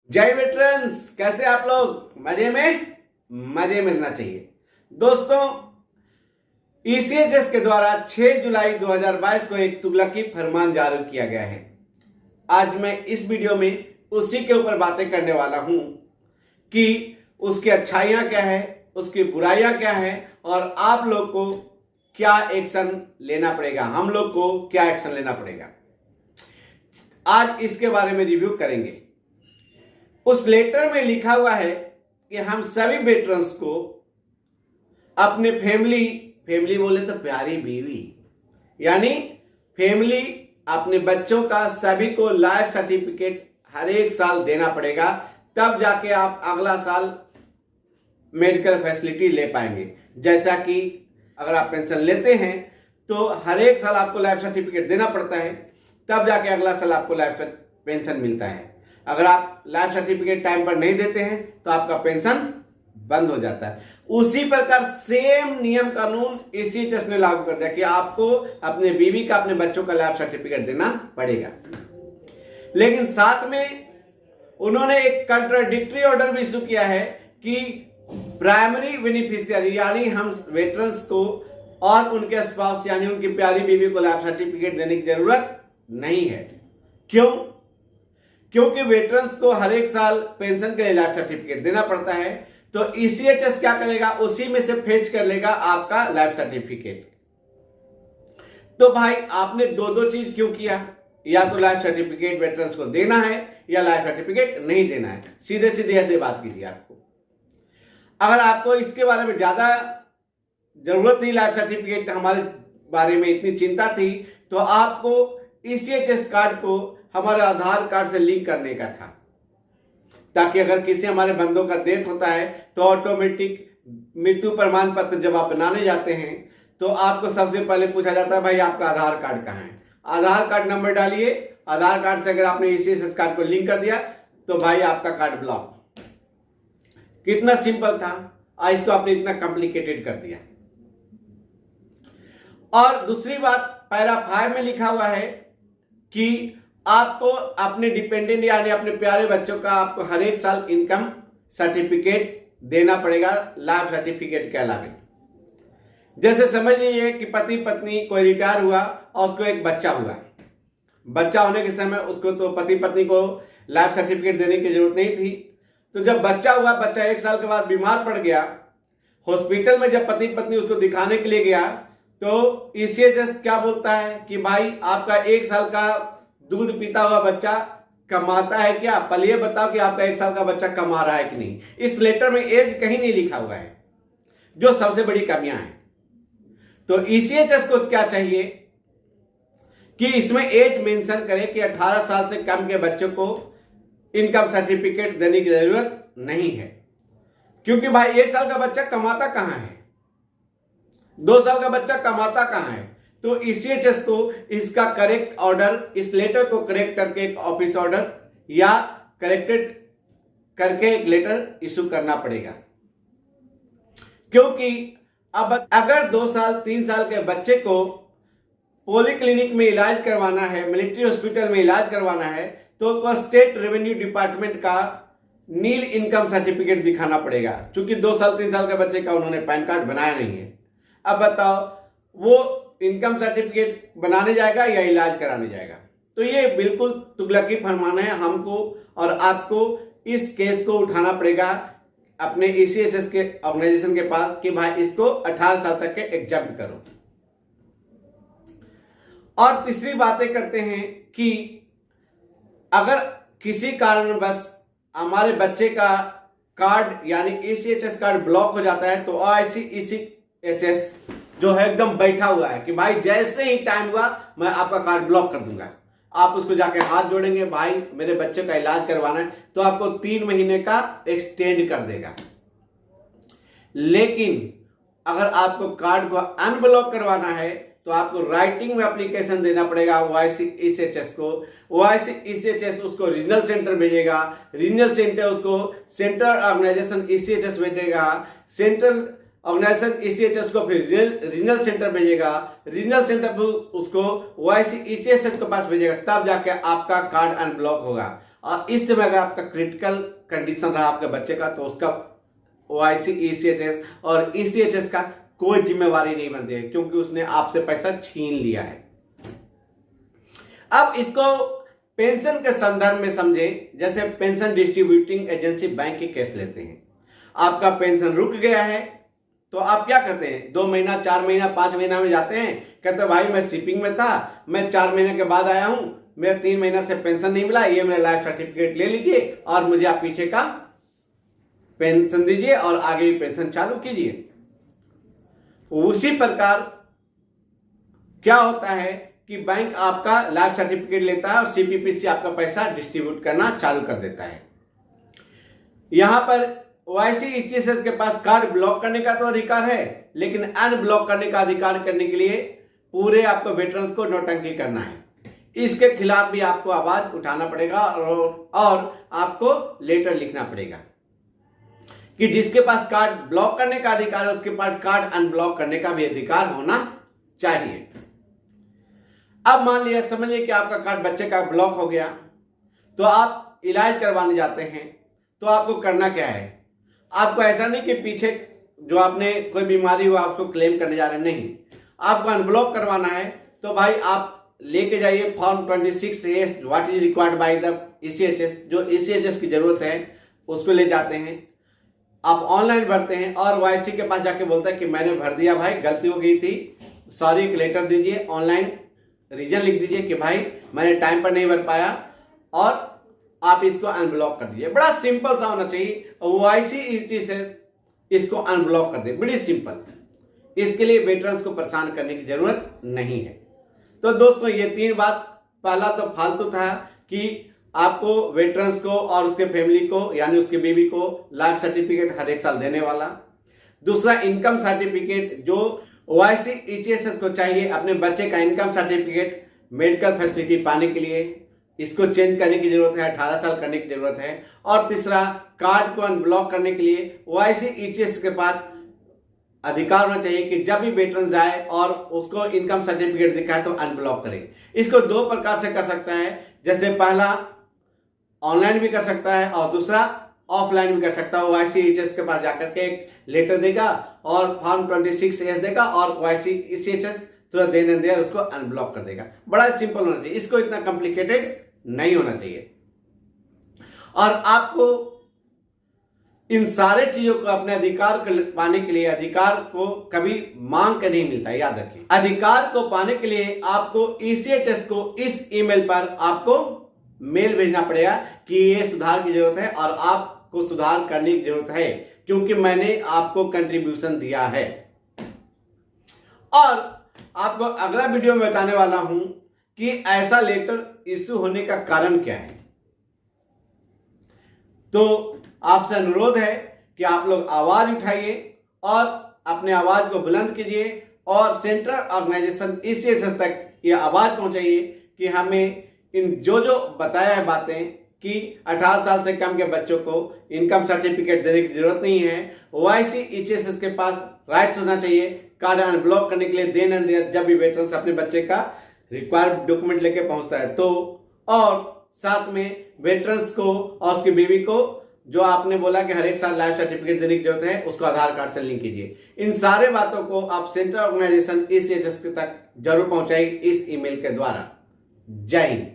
जय वेटरन्स, कैसे आप लोग? मजे में रहना चाहिए। दोस्तों, ईसीएचएस के द्वारा 6 जुलाई 2022 को एक तुगलकी फरमान जारी किया गया है। आज मैं इस वीडियो में उसी के ऊपर बातें करने वाला हूं कि उसकी अच्छाइयां क्या है, उसकी बुराइयां क्या है और आप लोग को क्या एक्शन लेना पड़ेगा, हम लोग को क्या एक्शन लेना पड़ेगा। आज इसके बारे में रिव्यू करेंगे। उस लेटर में लिखा हुआ है कि हम सभी वेटरन्स को अपने फैमिली बोले तो प्यारी बीवी यानी फैमिली, अपने बच्चों का सभी को लाइफ सर्टिफिकेट हर एक साल देना पड़ेगा, तब जाके आप अगला साल मेडिकल फैसिलिटी ले पाएंगे। जैसा कि अगर आप पेंशन लेते हैं तो हर एक साल आपको लाइफ सर्टिफिकेट देना पड़ता है, तब जाके अगला साल आपको लाइफ पेंशन मिलता है। अगर आप लाइफ सर्टिफिकेट टाइम पर नहीं देते हैं तो आपका पेंशन बंद हो जाता है। उसी प्रकार सेम नियम कानून ईसीएचएस ने लागू कर दिया कि आपको अपने बीवी का, अपने बच्चों का लाइफ सर्टिफिकेट देना पड़ेगा। लेकिन साथ में उन्होंने एक कंट्राडिक्टरी ऑर्डर भी इशू किया है कि प्राइमरी बेनिफिशियरी यानी हम वेटरन्स को और उनके स्पाउस यानी उनकी प्यारी बीवी को लाइफ सर्टिफिकेट देने की जरूरत नहीं है। क्यों? क्योंकि वेटरन्स को हर एक साल पेंशन के लिए लाइफ सर्टिफिकेट देना पड़ता है, तो ईसीएचएस क्या करेगा, उसी में से फेच कर लेगा आपका लाइफ सर्टिफिकेट। तो भाई आपने दो चीज क्यों किया? या तो लाइफ सर्टिफिकेट वेटरन्स को देना है या लाइफ सर्टिफिकेट नहीं देना है। सीधे सीधे ऐसे बात कीजिए। आपको अगर आपको इसके बारे में ज्यादा जरूरत थी, लाइफ सर्टिफिकेट हमारे बारे में इतनी चिंता थी, तो आपको ईसीएचएस कार्ड को हमारे आधार कार्ड से लिंक करने का था, ताकि अगर किसी हमारे बंदों का डेथ होता है तो ऑटोमेटिक मृत्यु प्रमाण पत्र जब आप बनाने जाते हैं तो आपको सबसे पहले पूछा जाता है, भाई आपका आधार कार्ड कहाँ है? आधार कार्ड नंबर डालिए। आधार कार्ड से अगर आपने ईसीएचएस कार्ड को लिंक कर दिया तो भाई आपका कार्ड ब्लॉक। कितना सिंपल था, आज इसको आपने इतना कॉम्प्लिकेटेड कर दिया। और दूसरी बात, पैरा 5 में लिखा हुआ है कि आपको अपने डिपेंडेंट यानी अपने प्यारे बच्चों का आपको हर एक साल इनकम सर्टिफिकेट देना पड़ेगा लाइफ सर्टिफिकेट के अलावा। जैसे समझ लीजिए कि पति पत्नी कोई रिटायर हुआ और उसको एक बच्चा हुआ। बच्चा होने के समय उसको तो पति पत्नी को लाइफ सर्टिफिकेट देने की जरूरत नहीं थी, तो जब बच्चा हुआ, बच्चा 1 साल के बाद बीमार पड़ गया, हॉस्पिटल में जब पति पत्नी उसको दिखाने के लिए गया तो ईसीएचएस क्या बोलता है कि भाई आपका 1 साल का दूध पीता हुआ बच्चा कमाता है क्या? पहले ये बताओ कि आपका 1 साल का बच्चा कमा रहा है कि नहीं। इस लेटर में एज कहीं नहीं लिखा हुआ है, जो सबसे बड़ी कमियां हैं। तो ईसीएचएस को क्या चाहिए कि इसमें एज मेंशन करे कि 18 साल से कम के बच्चों को इनकम सर्टिफिकेट देने की जरूरत नहीं है। क्योंकि भाई 1 साल का बच्चा कमाता कहां है, 2 साल का बच्चा कमाता कहां है। तो ईसीएचएस को इसका करेक्ट ऑर्डर, इस लेटर को करेक्ट करके एक ऑफिस ऑर्डर या करेक्टेड करके एक लेटर इशू करना पड़ेगा। क्योंकि अब अगर 2 साल 3 साल के बच्चे को पॉलीक्लिनिक में इलाज करवाना है, मिलिट्री हॉस्पिटल में इलाज करवाना है, तो उसको स्टेट रेवेन्यू डिपार्टमेंट का नील इनकम सर्टिफिकेट दिखाना पड़ेगा। क्योंकि 2 साल 3 साल के बच्चे का उन्होंने पैन कार्ड बनाया नहीं है। अब बताओ वो इनकम सर्टिफिकेट बनाने जाएगा या इलाज कराने जाएगा? तो ये बिल्कुल तुगलकी फरमान है। हमको और आपको इस केस को उठाना पड़ेगा अपने ईसीएचएस के ऑर्गेनाइजेशन के पास कि भाई इसको 18 साल तक के एग्जम्प्ट करो। और तीसरी बातें करते हैं कि अगर किसी कारणवश हमारे बच्चे का कार्ड यानी ईसीएचएस कार्ड ब्लॉक हो जाता है, तो ईसीएचएस जो है एकदम बैठा हुआ है कि भाई जैसे ही टाइम हुआ मैं आपका कार्ड ब्लॉक कर दूंगा। आप उसको जाके हाथ जोड़ेंगे, भाई मेरे बच्चे का इलाज करवाना है, तो आपको 3 महीने का एक्सटेंड कर देगा। लेकिन अगर आपको कार्ड को अनब्लॉक करवाना है तो आपको राइटिंग में एप्लीकेशन देना पड़ेगा ओआईसी ईसीएचएस को। ओआईसी ईसीएचएस उसको रीजनल सेंटर भेजेगा, रीजनल सेंटर उसको सेंट्रल ऑर्गेनाइजेशन ईसीएचएस भेजेगा, सेंट्रल ऑर्गेनाइजेशन ईसीएचएस को फिर रीजनल सेंटर भेजेगा, रीजनल सेंटर उसको ओआईसी ईसीएचएस के पास भेजेगा, तब जाके आपका कार्ड अनब्लॉक होगा। और इस समय अगर आपका क्रिटिकल कंडीशन रहा आपके बच्चे का, तो उसका OIC ECHS और ECHS का कोई जिम्मेवारी नहीं बनती है, क्योंकि उसने आपसे पैसा छीन लिया है। अब इसको पेंशन के संदर्भ में समझें। जैसे पेंशन डिस्ट्रीब्यूटिंग एजेंसी बैंक के केस लेते हैं, आपका पेंशन रुक गया है, तो आप क्या करते हैं? 2 महीना, 4 महीना, 5 महीना में जाते हैं, कहते भाई मैं शिपिंग में था, मैं 4 महीने के बाद आया हूं, मैं 3 महीना से पेंशन नहीं मिला, ये मेरा लाइफ सर्टिफिकेट ले लीजिए और मुझे आप पीछे का पेंशन दीजिए और आगे पेंशन चालू कीजिए। उसी प्रकार क्या होता है कि बैंक आपका लाइफ सर्टिफिकेट लेता है और CPPC आपका पैसा डिस्ट्रीब्यूट करना चालू कर देता है। यहां पर OIC ECHS के पास कार्ड ब्लॉक करने का तो अधिकार है, लेकिन अनब्लॉक करने का अधिकार करने के लिए पूरे आपको वेटरन्स को नौटंकी करना है। इसके खिलाफ भी आपको आवाज उठाना पड़ेगा और आपको लेटर लिखना पड़ेगा कि जिसके पास कार्ड ब्लॉक करने का अधिकार है उसके पास कार्ड अनब्लॉक करने का भी अधिकार होना चाहिए। अब मान लिया, समझिए कि आपका कार्ड बच्चे का ब्लॉक हो गया, तो आप इलाज करवाने जाते हैं, तो आपको करना क्या है? आपको ऐसा नहीं कि पीछे जो आपने कोई बीमारी हो आपको क्लेम करने जा रहे हैं, नहीं, आपको अनब्लॉक करवाना है। तो भाई आप लेके जाइए form 26A what is required by the ECHS, जो ECHS की जरूरत है उसको ले जाते हैं, आप ऑनलाइन भरते हैं और OIC के पास जाके बोलता है कि मैंने भर दिया भाई, गलती हो गई थी, सॉरी, एक लेटर दीजिए, ऑनलाइन रीजन लिख दीजिए कि भाई मैंने टाइम पर नहीं भर पाया और आप इसको अनब्लॉक कर दीजिए। बड़ा सिंपल सा होना चाहिए। OIC ECHS इसको अनब्लॉक कर दे, बड़ी सिंपल। इसके लिए वेटरन्स को परेशान करने की जरूरत नहीं है। तो दोस्तों ये 3 बात, पहला तो फालतू था कि आपको वेटरन्स को और उसके फैमिली को यानी उसके बेबी को लाइफ सर्टिफिकेट हर एक साल देने वाला। दूसरा इनकम सर्टिफिकेट जो OIC ECHS को चाहिए अपने बच्चे का इनकम सर्टिफिकेट मेडिकल फैसिलिटी पाने के लिए, इसको चेंज करने की जरूरत है, 18 साल करने की जरूरत है। और तीसरा कार्ड को अनब्लॉक करने के लिए OIC ECHS के पास अधिकार होना चाहिए कि जब भी वेटरन जाए और उसको इनकम सर्टिफिकेट दिखाए तो अनब्लॉक करे। इसको 2 प्रकार से कर सकता है, जैसे पहला ऑनलाइन भी कर सकता है और दूसरा ऑफलाइन भी कर सकता है। OIC ECHS के पास जाकर के एक लेटर देगा और फॉर्म 26A देगा और OIC ECHS तुरंत देन एंड देयर उसको अनब्लॉक कर देगा। बड़ा सिंपल होना चाहिए, इसको इतना कॉम्प्लिकेटेड नहीं होना चाहिए। और आपको इन सारे चीजों को अपने अधिकार को पाने के लिए, अधिकार को कभी मांग के नहीं मिलता, याद रखिए। अधिकार को पाने के लिए आपको ECHS को इस ईमेल पर आपको मेल भेजना पड़ेगा कि ये सुधार की जरूरत है और आपको सुधार करने की जरूरत है, क्योंकि मैंने आपको कंट्रीब्यूशन दिया है। और आपको अगला वीडियो में बताने वाला हूं कि ऐसा लेटर इश्यू होने का कारण क्या है। तो आपसे अनुरोध है कि आप लोग आवाज उठाइए और अपने आवाज को बुलंद कीजिए और सेंट्रल ऑर्गेनाइजेशन ECHS तक ये आवाज पहुंचाइए कि हमें इन जो बताया है बातें कि 18 साल से कम के बच्चों को इनकम सर्टिफिकेट देने की जरूरत नहीं है। OIC ECHS के पास राइट्स होना चाहिए कार्ड अनब्लॉक करने के लिए देन एंड देयर जब भी वेटरन्स अपने बच्चे का रिक्वायर्ड डॉक्यूमेंट लेके पहुंचता है तो। और साथ में वेटरन्स को और उसके बेबी को जो आपने बोला कि हर एक साल लाइफ सर्टिफिकेट देने की जरूरत है, उसको आधार कार्ड से लिंक कीजिए। इन सारे बातों को आप सेंट्रल ऑर्गेनाइजेशन ECHS तक जरूर पहुंचाइए इस ईमेल के द्वारा। जय हिंद।